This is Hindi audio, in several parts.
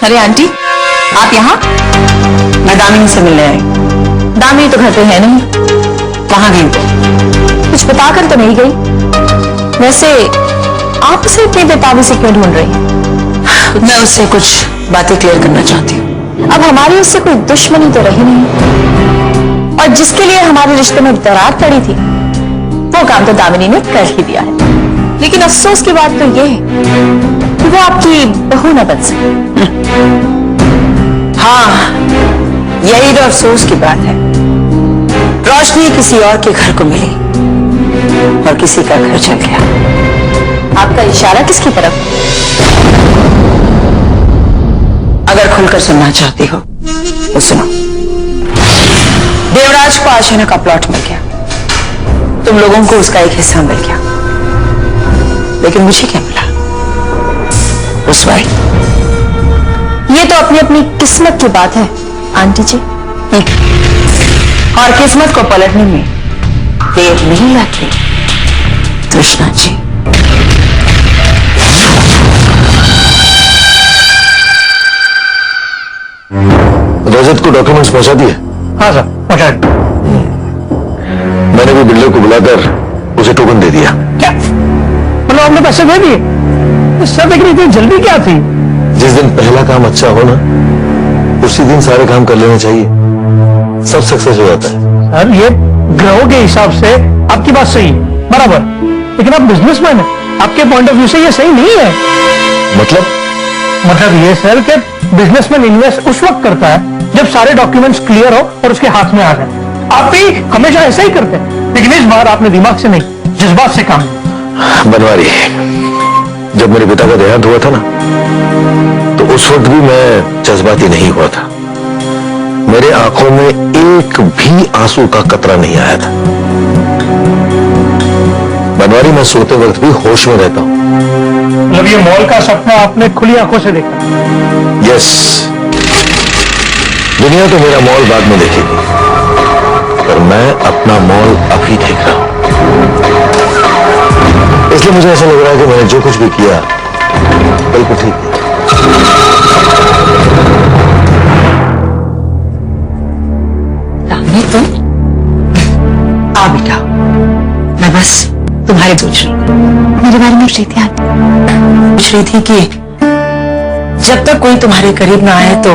अरे आंटी, आप यहाँ? मैं दामिनी से मिलने आई। दामिनी तो घर पे है नहीं। कहाँ गई तो? कुछ बताकर तो नहीं गई। वैसे आप उसे इतनी बेताबी से क्यों ढूंढ रही हैं? मैं उससे कुछ बातें क्लियर करना चाहती हूँ। अब हमारी उससे कोई दुश्मनी तो रही नहीं, और जिसके लिए हमारे रिश्ते में दरार पड़ी थी वो काम तो दामिनी ने कर ही दिया है। लेकिन अफसोस की बात तो यह है कि वो आपकी बहू न बन सकी। हाँ, यही तो अफसोस की बात है। रोशनी किसी और के घर को मिली और किसी का घर जल गया। आपका इशारा किसकी तरफ? अगर खुलकर सुनना चाहती हो तो सुनो। देवराज को आशना का प्लॉट मिल गया, तुम लोगों को उसका एक हिस्सा मिल गया, लेकिन मुझे क्या मिला? रुसवाई। ये तो अपनी अपनी किस्मत की बात है आंटी जी। और किस्मत को पलटने में देर नहीं लगती तृष्णा जी। रजत को डॉक्यूमेंट्स पहुंचा दिए? हाँ सर, पहुंचा। मैंने भी बिल्डर को बुलाकर उसे टोकन दे दिया। क्या मतलब आपने पैसे दे दिए? सर लेकिन इतनी जल्दी क्या थी? जिस दिन पहला काम अच्छा हो ना, उसी दिन सारे काम कर लेने चाहिए, सब सक्सेस हो जाता है। सर ये ग्रहों के हिसाब से आपकी बात सही है, बराबर, लेकिन आप बिजनेसमैन हैं, आपके पॉइंट ऑफ व्यू से ये सही नहीं है। मतलब ये सर कि बिजनेसमैन इन्वेस्ट उस वक्त करता है जब सारे डॉक्यूमेंट्स क्लियर हो और उसके हाथ में आ जाए। आप भी हमेशा ऐसा ही करते हैं, लेकिन इस बार आपने दिमाग से नहीं, जज्बात से काम लिया। बनवारी, जब मेरे पिता का देहांत हुआ था ना, तो उस वक्त भी मैं जज्बाती नहीं हुआ था। मेरे आंखों में एक भी आंसू का कतरा नहीं आया था। बनवारी, मैं सोते वक्त भी होश में रहता हूं। मतलब ये मॉल का सपना आपने खुली आंखों से देखा? यस, दुनिया तो मेरा मॉल बाद में देखेगी, पर मैं अपना मॉल अभी देख रहा हूं। इसलिए मुझे ऐसा लग रहा है कि मैंने जो कुछ भी किया बिल्कुल ठीक है। दामिनी, तुम आ बेटा, मैं बस तुम्हारे सोच रही थी। मेरे बारे में सोच रही थी कि जब तक कोई तुम्हारे करीब ना आए तो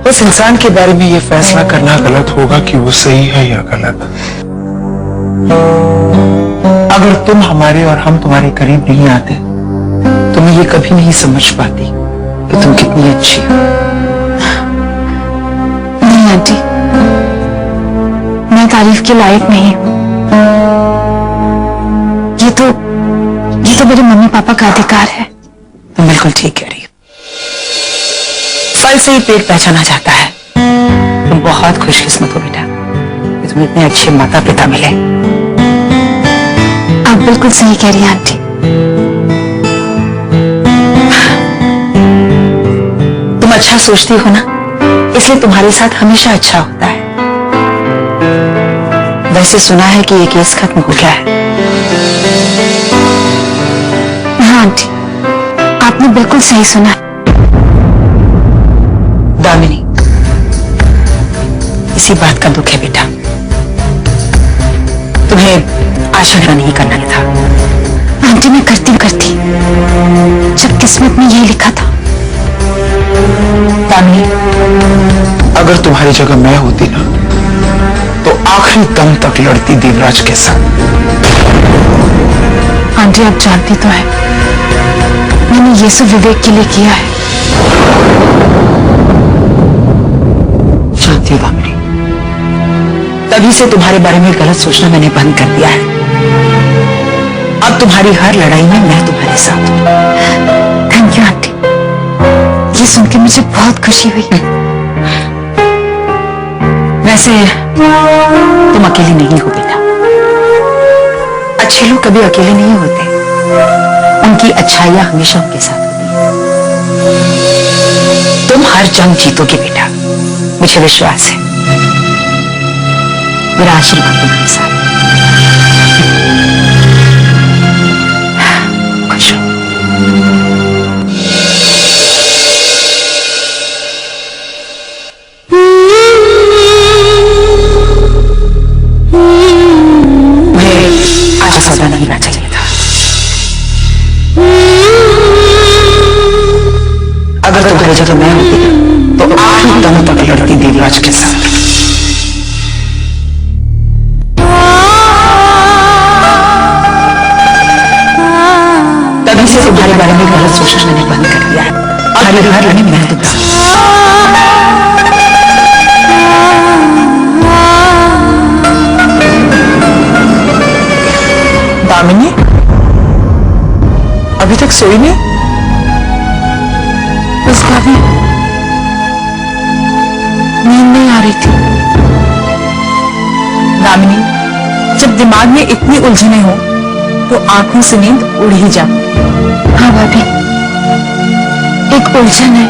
उस इंसान के बारे में ये फैसला करना गलत होगा कि वो सही है या गलत। अगर तुम हमारे और हम तुम्हारे करीब नहीं आते तो मैं ये कभी नहीं समझ पाती कि तुम कितनी अच्छी हो। नहीं आंटी, मैं तारीफ के लायक नहीं हूं। ये तो मेरे मम्मी पापा का अधिकार है। तुम बिल्कुल ठीक कह रही हो। फल से ही पेट पहचाना जाता है। तुम बहुत खुशकिस्मत हो बेटा कि तुम्हें इतने अच्छे माता पिता मिले। आप बिल्कुल सही कह रही हैं आंटी। तुम अच्छा सोचती हो ना, इसलिए तुम्हारे साथ हमेशा अच्छा होता है। वैसे सुना है कि ये केस खत्म हो गया है। हाँ आंटी, आपने बिल्कुल सही सुना। दामिनी, इसी बात का दुख है बेटा, तुम्हें आशंका नहीं करना था। आंटी मैं करती जब किस्मत में यही लिखा था। दामिनी, अगर तुम्हारी जगह मैं होती ना तो आखिरी दम तक लड़ती देवराज के साथ। आंटी आप जानती तो है मैंने ये सब विवेक के लिए किया है। जानती हो दामिनी, तभी से तुम्हारे बारे में गलत सोचना मैंने बंद कर दिया है। अब तुम्हारी हर लड़ाई में मैं तुम्हारे साथ हूं। थैंक यू आंटी, ये सुन के मुझे बहुत खुशी हुई। वैसे तुम अकेली नहीं हो बेटा। अच्छे लोग कभी अकेले नहीं होते, उनकी अच्छाइयां हमेशा उनके साथ होती है। तुम हर जंग जीतोगे बेटा, मुझे विश्वास है। मेरा आशीर्वाद तुम्हारे साथ। खुश हो। तो मैं होती तो आखिरी दम तक लड़ती देवराज के साथ। तभी से तुम्हारे बारे में गलत सोचना मैंने बंद कर दिया है। तुम्हारे घर रहने मैं दूंगा। दामिनी अभी तक सोई नहीं? बस भाभी नींद नहीं आ रही थी। दामिनी, जब दिमाग में इतनी उलझने हो तो आंखों से नींद उड़ ही जाती। हाँ भाभी, एक उलझन है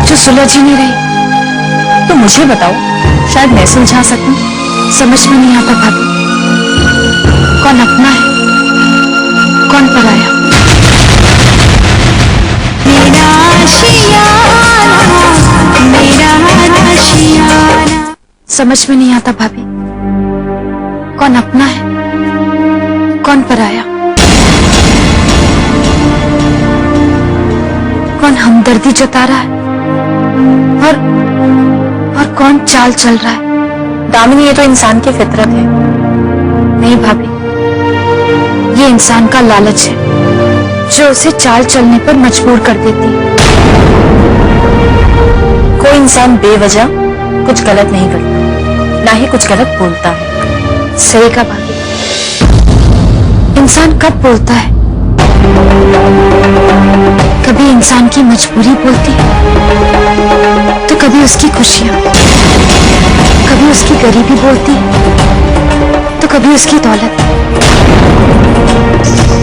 जो सुलझ ही नहीं रही। तो मुझे बताओ, शायद मैं सुलझा सकूं। समझ में नहीं आता भाभी, कौन अपना है कौन पराया। समझ में नहीं आता भाभी, कौन अपना है कौन पराया, कौन हमदर्दी जता रहा है और कौन चाल चल रहा है। दामिनी, ये तो इंसान की फितरत है। नहीं भाभी, ये इंसान का लालच है जो उसे चाल चलने पर मजबूर कर देती है। कोई इंसान बेवजह कुछ गलत नहीं करता, ना ही कुछ गलत बोलता है। सही कहा भाभी, इंसान कब बोलता है? कभी इंसान की मजबूरी बोलती है तो कभी उसकी खुशियां, कभी उसकी गरीबी बोलती है तो कभी उसकी दौलत,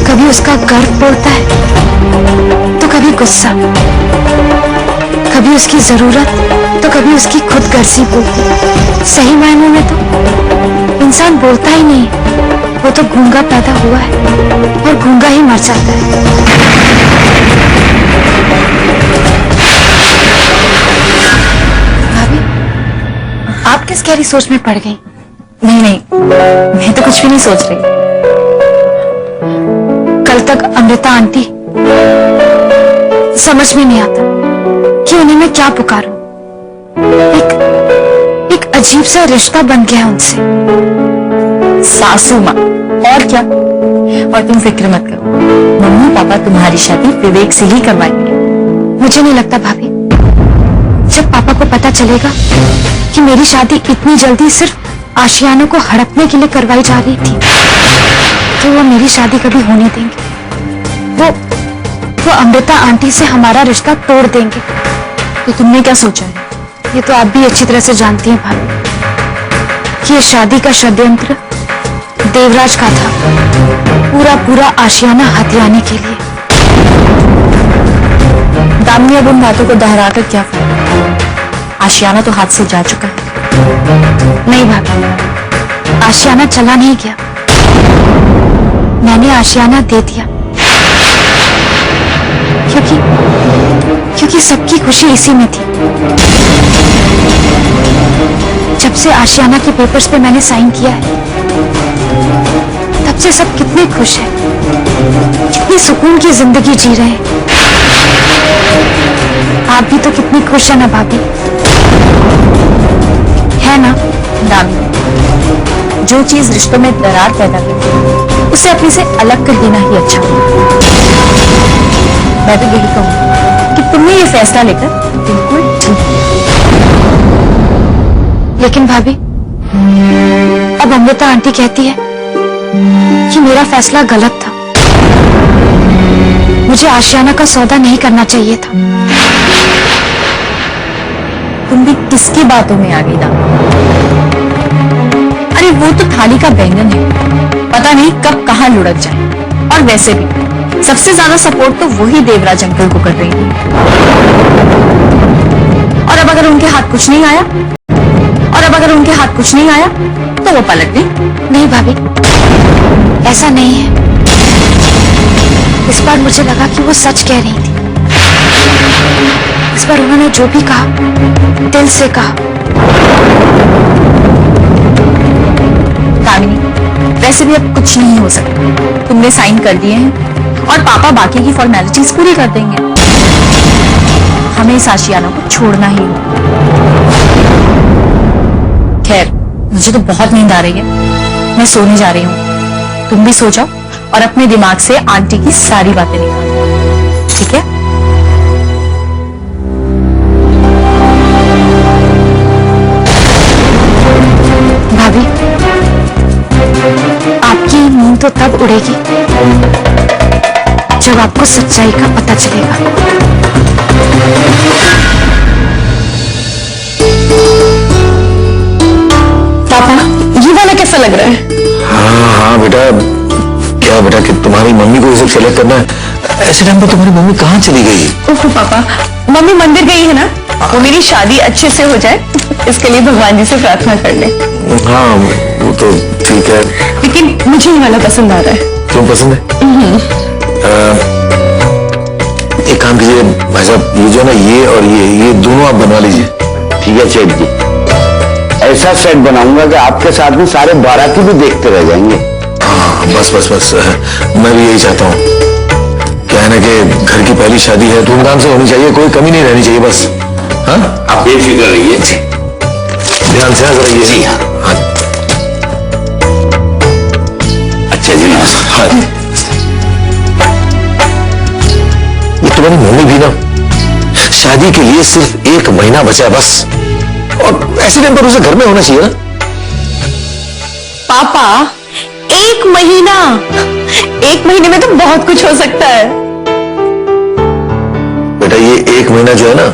कभी उसका गर्व बोलता है तो कभी गुस्सा, कभी उसकी जरूरत तो कभी उसकी खुदगर्जी बोलती है। सही मायनों में तो इंसान बोलता ही नहीं, वो तो गूंगा पैदा हुआ है और गूंगा ही मर जाता है। भाभी, आप किस गहरी सोच में पड़ गई? नहीं नहीं, मैं तो कुछ भी नहीं सोच रही। कल तक अमृता आंटी, समझ में नहीं आता कि उन्हें मैं क्या पुकारूं। एक अजीब सा रिश्ता बन गया है उनसे। सासू माँ, और क्या। और तुम फिक्र मत करो, मम्मी पापा तुम्हारी शादी विवेक से ही करवाएंगे। मुझे नहीं लगता भाभी, जब पापा को पता चलेगा कि मेरी शादी इतनी जल्दी सिर्फ आशियाना को हड़पने के लिए करवाई जा रही थी, तो वो मेरी शादी कभी होने देंगे। वो अमृता आंटी से हमारा रिश्ता तोड़ देंगे। तो तुमने क्या सोचा है? ये तो आप भी अच्छी तरह से जानती हैं भाभी कि ये शादी का षड्यंत्र देवराज का था, पूरा पूरा आशियाना हथियाने के लिए। दामिनी, अब उन बातों को दोहराकर क्या फायदा? आशियाना तो हाथ से जा चुका है। नहीं भाभी, आशियाना चला नहीं गया, मैंने आशियाना दे दिया। क्योंकि सबकी खुशी इसी में थी। जब से आशियाना के पेपर्स पे मैंने साइन किया है, तब से सब कितने खुश हैं, कितनी सुकून की जिंदगी जी रहे हैं। आप भी तो कितनी खुश है ना भाभी, है ना? दामिनी, जो चीज रिश्तों में दरार पैदा करती उसे अपने से अलग कर देना ही अच्छा है। मैं तो यही कहूँ कि तुमने ये फैसला लेकर बिल्कुल ठीक है। लेकिन भाभी, अब अमृता आंटी कहती है कि मेरा फैसला गलत था, मुझे आशियाना का सौदा नहीं करना चाहिए था। तुम भी किसकी बातों में आ गई दामिनी? अरे वो तो थाली का बैंगन है, पता नहीं कब कहाँ लुढ़क जाए। और वैसे भी सबसे ज्यादा सपोर्ट तो वही देवराज अंकल को कर रही थी। और अब अगर उनके हाथ कुछ नहीं आया, तो वो पलट गई। नहीं भाभी, ऐसा नहीं है। इस बार मुझे लगा कि वो सच कह रही थी। इस बार उन्होंने जो भी कहा, दिल से कहा। दामिनी, वैसे भी अब कुछ नहीं हो सकता। तुमने साइन कर दिए हैं और पापा बाकी की फॉर्मेलिटीज पूरी कर देंगे। हमें इस आशियाना को छोड़ना ही होगा। खैर, मुझे तो बहुत नींद आ रही है, मैं सोने जा रही हूँ। तुम भी सो जाओ और अपने दिमाग से आंटी की सारी बातें निकालो, ठीक है? भाभी, आपकी नींद तो तब उड़ेगी जब आपको सच्चाई का पता चलेगा। पापा, ये वाला कैसा लग रहा है? हाँ बेटा, क्या बेटा कि तुम्हारी मम्मी को ये सब सेलेक्ट करना है? ऐसे टाइम पर तुम्हारी मम्मी कहाँ चली गई? ओह पापा, मम्मी मंदिर गई है ना, वो मेरी शादी अच्छे से हो जाए इसके लिए भगवान जी से प्रार्थना कर ले। हाँ वो तो ठीक है, लेकिन मुझे ये वाला पसंद आ रहा है। तुम्हें पसंद है? एक काम कीजिए भाई साहब, ये जो है ना, ये और ये दोनों आप बनवा लीजिए। ठीक है सेठ जी, ऐसा सेट बनाऊंगा कि आपके साथ में सारे बाराती भी देखते रह जाएंगे। हाँ बस बस बस, मैं भी यही चाहता हूँ। क्या है ना कि घर की पहली शादी है, धूमधाम से होनी चाहिए, कोई कमी नहीं रहनी चाहिए बस। हाँ आप बेफिक्र रहिए। ध्यान से जरा ये। जी हाँ। हाँ अच्छा जी, हाँ। ये तुम्हारी मम्मी भी ना, शादी के लिए सिर्फ 1 महीना बचा है बस, और ऐसे टाइम पर उसे घर में होना चाहिए ना। पापा, 1 महीना, 1 महीने में तो बहुत कुछ हो सकता है। बेटा ये 1 महीना जो है ना,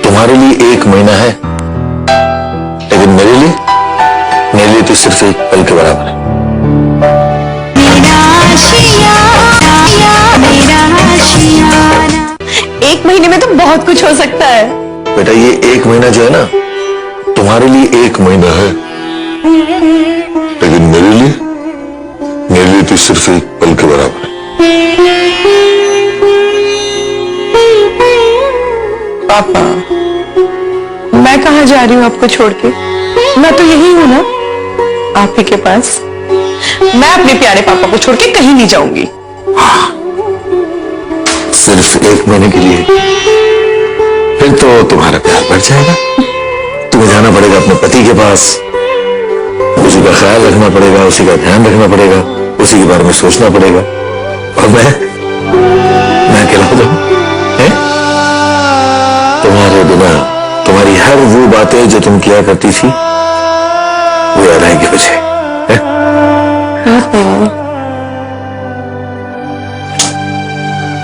तुम्हारे लिए 1 महीना है, लेकिन मेरे लिए तो सिर्फ एक पल के बराबर है। एक महीने में तो बहुत कुछ हो सकता है। बेटा ये 1 महीना जो है ना, तुम्हारे लिए 1 महीना है, लेकिन मेरे लिए तो सिर्फ एक पल के बराबर है। पापा, मैं कहाँ जा रही हूँ आपको छोड़ के? मैं तो यही हूँ ना, आप ही के पास। मैं अपने प्यारे पापा को छोड़ के कहीं नहीं जाऊंगी। सिर्फ 1 महीने के लिए, फिर तो तुम्हारा प्यार बढ़ जाएगा। तुम्हें जाना पड़ेगा अपने पति के पास, उसी का ख्याल रखना पड़ेगा, उसी का ध्यान रखना पड़ेगा, उसी के बारे में सोचना पड़ेगा, और मैं अकेला हो जाऊं? तुम्हारे बिना तुम्हारी हर वो बातें जो तुम किया करती थी, वो याद आएंगी मुझे।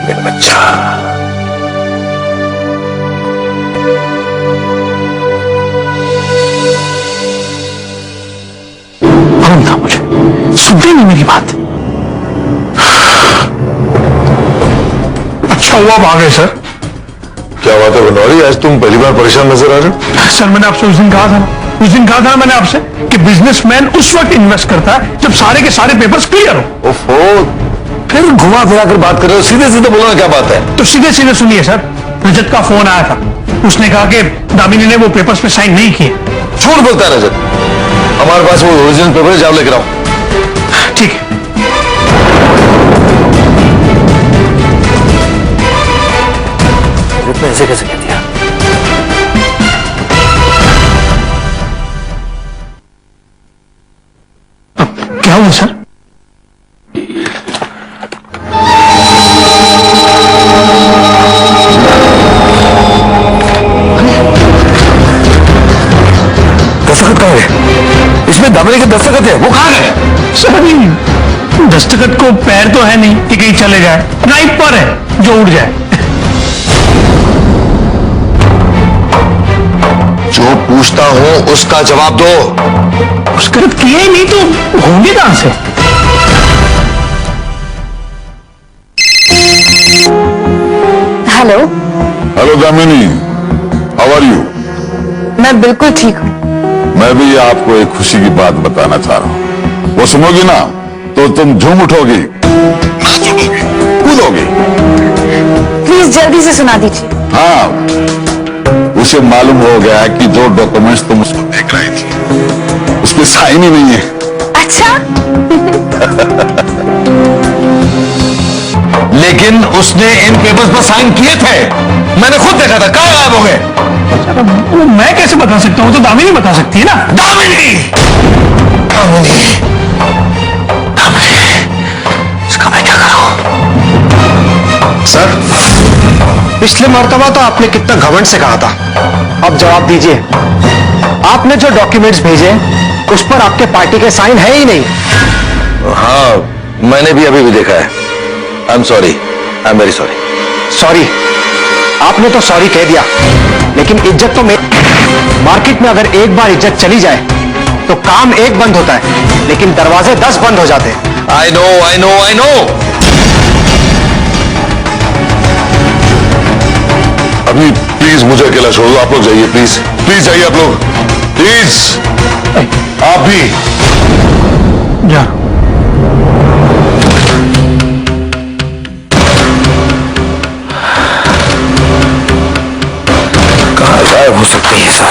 मेरा बच्चा। मालूम था मुझे, सुनते नहीं मेरी बात। अच्छा हुआ आप आ गए सर। क्या बात है बनवारी, आज तुम पहली बार परेशान नजर आ रहे हो? सर मैंने आपसे उस दिन कहा था मैंने आपसे कि बिजनेसमैन उस वक्त इन्वेस्ट करता है जब सारे के सारे पेपर्स क्लियर हो। ओफो, फिर घुमा फिरा कर बात कर रहे हो, सीधे सीधे बोलो ना क्या बात है। तो सीधे सीधे सुनिए सर, रजत का फोन आया था, उसने कहा कि दामिनी ने वो पेपर्स पे साइन नहीं किए। झूठ बोलता है रजत, हमारे पास वो ओरिजिनल पेपर है, जाओ लेकर आओ। ठीक है। रजत ने ऐसे कैसे कह दिया? क्या हुआ सर? दस्तखत कहाँ है? इसमें दामिनी के दस्तखत है, वो कहाँ गए? सर दस्तखत को पैर तो है नहीं कि कहीं चले जाए, ना ही पर है जो उड़ जाए। जो पूछता हूं उसका जवाब दो। दस्तखत किए ही नहीं तो होंगे कहां से? Hello. Hello Damini, how are you? मैं बिल्कुल ठीक हूँ। मैं भी आपको एक खुशी की बात बताना चाह रहा हूँ, वो सुनोगी ना तो तुम झूम उठोगी, कूदोगी। प्लीज जल्दी से सुना दीजिए। हाँ, उसे मालूम हो गया कि जो डॉक्यूमेंट्स तुम उसको देख रही थी उसमें साइन ही नहीं है। अच्छा। लेकिन उसने इन पेपर्स पर साइन किए थे, मैंने खुद देखा था। कहाँ गायब हो गए? वो मैं कैसे बता सकता हूँ? तो दामिनी बता सकती है ना। दामिनी, दामिनी, दामिनी, इसका मैं क्या करूं? सर, पिछले मर्तबा तो आपने कितना घमंड से कहा था। अब जवाब दीजिए, आपने जो डॉक्यूमेंट्स भेजे उस पर आपके पार्टी के साइन है ही नहीं। हाँ, मैंने भी अभी भी देखा है। I am sorry, I am very sorry. Sorry, आपने तो सॉरी कह दिया, लेकिन इज्जत तो मार्केट में अगर एक बार इज्जत चली जाए तो काम एक बंद होता है, लेकिन दरवाजे 10 बंद हो जाते हैं। I know, I know, I know. अभी प्लीज मुझे अकेला छोड़ दो, आप लोग जाइए प्लीज, प्लीज जाइए आप लोग, प्लीज। आप भी जा। कहाँ गायब हो सकती है सब?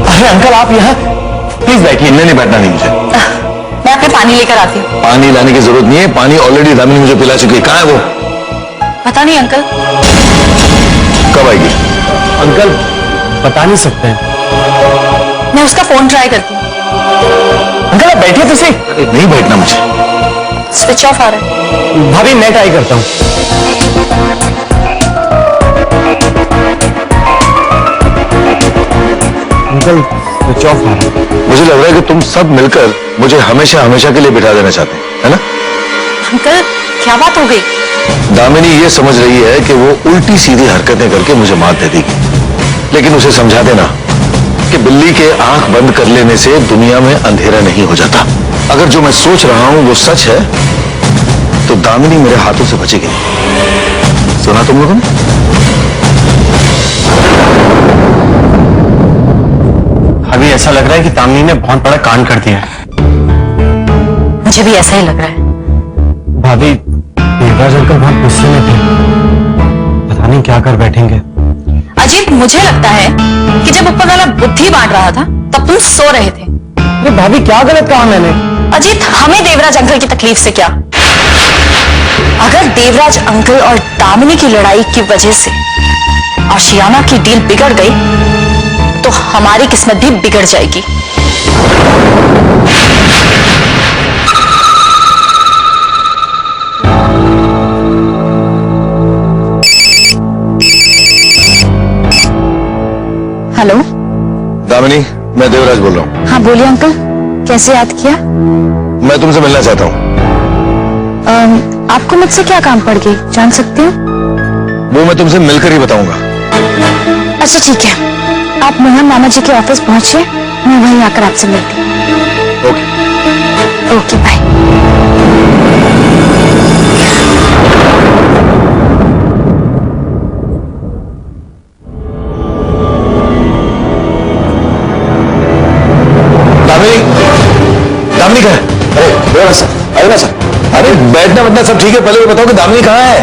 अरे अंकल, आप यहाँ? प्लीज बैठिए। नहीं बैठना नहीं मुझे। मैं आपके पानी लेकर आती हूँ। पानी लाने की जरूरत नहीं है, पानी ऑलरेडी दामिनी मुझे पिला चुकी है। कहाँ है वो? पता नहीं अंकल। कब आएगी? अंकल, बता नहीं सकते हैं। मैं उसका फोन ट्राई करती हूँ। अंकल, आप बैठिए तो सही। अरे नहीं बैठना मुझे। स्विच ऑफ आ रहा है। भाभी, मैं ट्राई करता हूँ। अंकल, स्विच ऑफ आ रहा है। मुझे लग रहा है कि तुम सब मिलकर मुझे हमेशा हमेशा के लिए बिठा देना चाहते हैं, है ना? अंकल, क्या बात हो गई? दामिनी ये समझ रही है कि वो उल्टी सीधी हरकतें करके मुझे मात दे देगी, लेकिन उसे समझा देना कि बिल्ली के आंख बंद कर लेने से दुनिया में अंधेरा नहीं हो जाता। अगर जो मैं सोच रहा हूं वो सच है तो दामिनी मेरे हाथों से बचेगी नहीं। सुना तुम लोगों ने? अभी ऐसा लग रहा है कि दामिनी ने बहुत बड़ा कांड कर दिया है। मुझे भी ऐसा ही लग रहा है। भाभी, देवराज अंकल बहुत गुस्से में थे, पता नहीं क्या कर बैठेंगे। अजीब, मुझे लगता है कि जब ऊपर वाला बुद्धि बांट रहा था तब तुम सो रहे थे। अरे भाभी, क्या गलत कहा मैंने? अजीत, हमें देवराज अंकल की तकलीफ से क्या? अगर देवराज अंकल और दामिनी की लड़ाई की वजह से आशियाना की डील बिगड़ गई तो हमारी किस्मत भी बिगड़ जाएगी। हेलो दामिनी, मैं देवराज बोल रहा हूं। हाँ बोलिए अंकल, कैसे याद किया? मैं तुमसे मिलना चाहता हूं। आपको मुझसे क्या काम पड़ गई, जान सकती हूँ? वो मैं तुमसे मिलकर ही बताऊंगा। अच्छा ठीक है, आप मोहन मामा जी के ऑफिस पहुंचिए, मैं वहीं आकर आपसे मिलती हूँ। ओके। Okay, bye. दामिनी कहाँ है? अरे देवराज सर, अरे ना सर, अरे बैठना बैठना सब ठीक है, पहले ये बताओ कि दामिनी कहाँ है?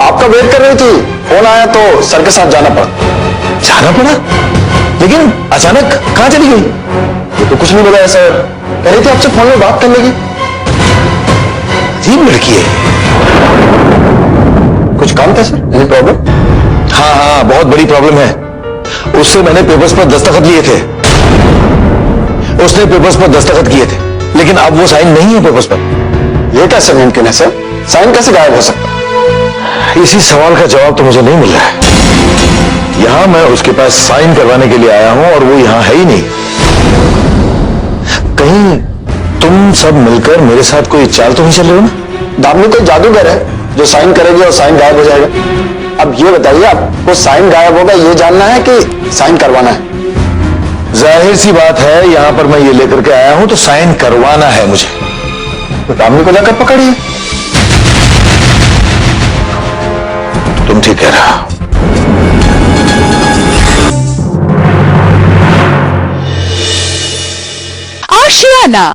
आपका वेट कर रही थी, फोन आया तो सर के साथ जाना पड़ा। जाना पड़ा? लेकिन अचानक कहाँ चली गई? ये तो कुछ नहीं बताया सर, कह रही थी आपसे फोन में बात करने की। अजीब लड़की है। कुछ काम था सर? Any problem? हाँ हाँ, बहुत बड़ी प्रॉब्लम है। उससे मैंने पेपर्स पर दस्तखत लिए थे, उसने पेपर्स पर दस्तखत किए थे, लेकिन अब वो साइन नहीं है पेपर्स पर। ये कैसे मुमकिन है सर? साइन कैसे गायब हो सकता? इसी सवाल का जवाब तो मुझे नहीं मिल रहा है। यहां मैं उसके पास साइन करवाने के लिए आया हूं और वो यहां है ही नहीं। कहीं तुम सब मिलकर मेरे साथ कोई चाल तो नहीं चल रहे हो ना? दामिनी कोई जादूगर है जो साइन करेगी और साइन गायब हो जाएगा। अब ये बताइए, आपको साइन गायब होगा ये जानना है कि साइन करवाना है? जाहिर सी बात है, यहां पर मैं ये लेकर के आया हूं तो साइन करवाना है मुझे। तो दामिनी को लेकर पकड़िए। तुम ठीक कह रहा हो। आशियाना।